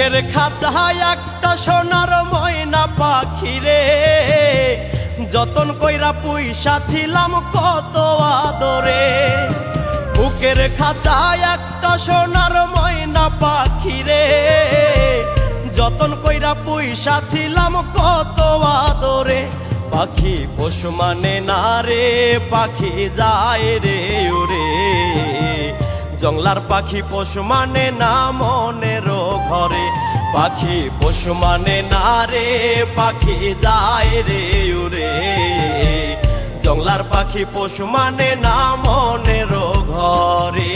বুকের খাঁচায় একটা সোনার ময়না পাখি রে, যতন কইরা পুইসা ছিলাম কত আদরে। বুকের খাঁচায় একটা সোনার ময়না পাখি রে, যতন কইরা পুইসা ছিলাম কত আদরে। পাখি পশু মানে না রে, পাখি যায় রে উড়ে। জংলার পাখি পশু মানে না মনের ঘরে। পাখি পশু মানে না রে, পাখি যায় রে উড়ে। জংলার পাখি পশু মানে না মনের ঘরে।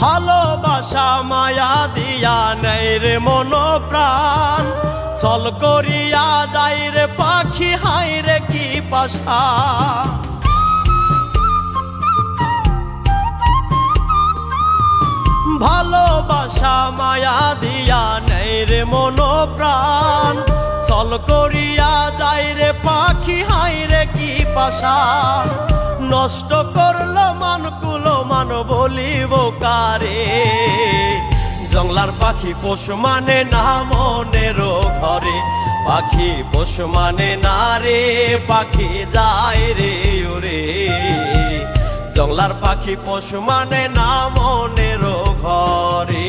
ভালোবাসা মায়া দিয়া নেই রে মন প্রাণ, ছল করিয়া যাই রে পাখি হাই রে কি পাশা। ভালোবাসা মায়া দিয়া নেই রে মন প্রাণ, ছল করিয়া যাই রে পাখি হাই রে কি পাশা। নষ্ট করলো মানকুলো মান বলিব কারে। জংলার পাখি পশু মানে না মনের ঘরে। পাখি পশু মানে না রে, পাখি যায় রে উড়ে। জংলার পাখি পশু মানে না মনের ঘরে।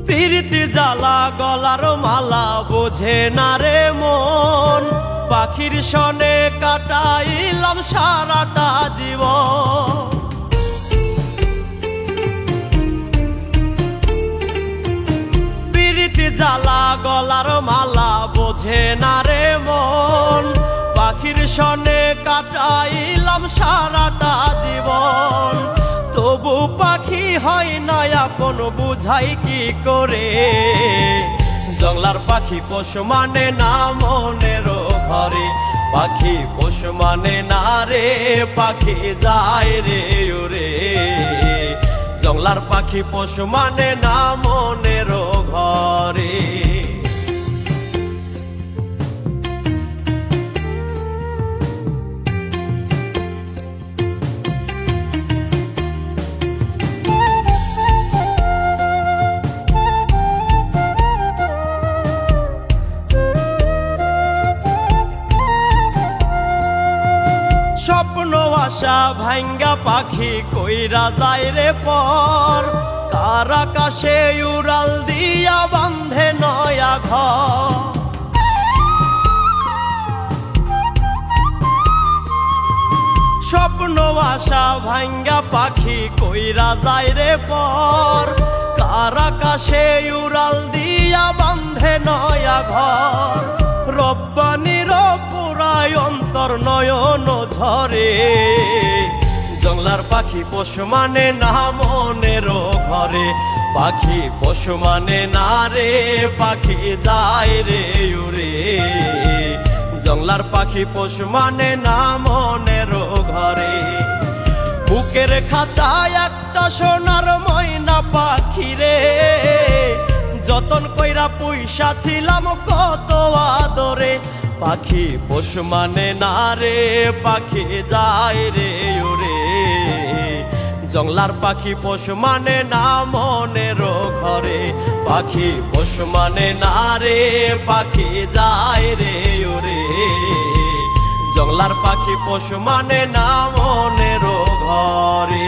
প্রীতি জ্বালা গলার মালা বোঝে না রে মন, পাখির সনে কাটাইলাম সারাটা জীবন। প্রীতি জ্বালা গলার মালা বোঝে না রে মন, পাখির সনে কাটাইলাম সারাটা জীবন। তবু পাখি হয় না আপন, বুঝাই কি করে। জংলার পাখি পশু মানে না মনের ঘরে। পাখি পশু মানে না রে, পাখি যায় রে উড়ে। জংলার পাখি পশু মানে না মনের ঘরে। স্বপ্ন আশা ভাঙ্গা পাখি কইরা যায় রে পর, কার আকাশে উড়াল দিয়া বান্ধে নয়া ঘর। স্বপ্ন আশা ভাঙ্গা পাখি কইরা যায় রে পর, কার আকাশে উড়াল দিয়া বান্ধে নয়া ঘর। রব্বানির পুরায় অন্তর নয়ন ঝরে। জংলার পাখি পশু মানে না মনের ঘরে। পাখি পশু মানে না রে, পাখি যায় রে উড়ে। জংলার পাখি পশু মানে না মনের ঘরে। বুকের খাঁচায় একটা সোনার ময়না পাখি রে, যতন কইরা পুইসা ছিলাম কত আদরে। পাখি পশু মানে না রে, পাখি যায় রে উড়ে। জংলার পাখি পশু মানে না মনের ঘরে। পাখি পশু মানে না রে, পাখি যায় রে উড়ে। জংলার পাখি পশু মানে না মনের ঘরে।